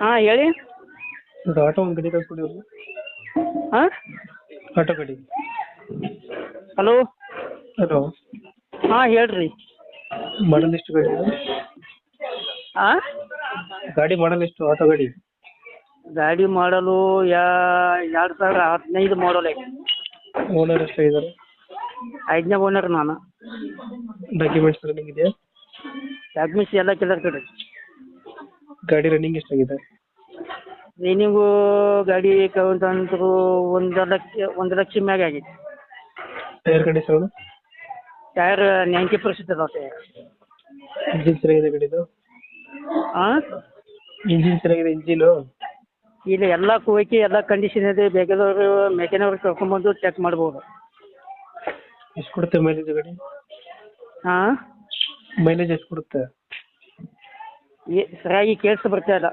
ಹಾಂ ಹೇಳಿ. ಇದು ಆಟೋ ಒಂದು ಗಾಡಿ ಕಳ್ಸ್ಕೊಡಿದ್ರು. ಹಾಂ ಆಟೋ ಗಾಡಿ. ಹಲೋ. ಹಲೋ. ಹಾಂ ಹೇಳ್ರಿ. ಮಾಡಲ್ ಎಷ್ಟು ಗಾಡಿ ಇದು? ಹಾಂ ಗಾಡಿ ಮಾಡಲ್ ಎಷ್ಟು ಆಟೋ ಗಾಡಿ? ಗಾಡಿ ಮಾಡಲು 2015 ಮಾಡಲ್ ಐತಿ. ಓನರ್ ಎಷ್ಟಾಗಿದ್ದಾರೆ? 5ನೇ ಓನರ್ ನಾನು. ಡಾಕ್ಯುಮೆಂಟ್ಸ್ ರನ್ನಿಂಗ್ ಇದೆಯಾ? ಡಾಕ್ಯುಮೆಂಟ್ಸ್ ಎಲ್ಲ ಕ್ಲಿಯರ್ ಕಡೆ. ಗಾಡಿ ರನ್ನಿಂಗ್ ಎಷ್ಟಾಗಿದೆ? ರನ್ನಿಂಗು ಗಾಡಿ ಕೌಂಟ್ ಅಂತೂ 1 ಲಕ್ಷ ಮ್ಯಾಗ ಆಗೈತಿ. Tyre condition? ಟೈರ್ 90% ಅದಾವ ಟೈರ್. ಇಂಜಿನ್ ಚೆನ್ನಾಗಿದೆ ಗಾಡಿದು? ಹಾಂ ಇಂಜಿನ್ ಚೆನ್ನಾಗಿದೆ ಇಂಜಿನು? ಇಲ್ಲ, ಎಲ್ಲ ಹೋಗಿ ಎಲ್ಲ ಕಂಡೀಷನ್ ಇದೆ. ಬೇಕಾದವರು ಮೆಕ್ಯಾನಿಕ್ ಕರ್ಕೊಂಡ್ಬಂದು ಚೆಕ್ ಮಾಡ್ಬೋದು. ಎಷ್ಟು ಕೊಡುತ್ತೆ ಮೈಲೇಜ್ ಗಾಡಿ? ಹಾಂ ಮೈಲೇಜ್ ಎಷ್ಟು ಕೊಡುತ್ತೆ? ಸರಿಯಾಗಿ ಕೇಳಿಸ್ ಬರ್ತಾ ಇಲ್ಲ.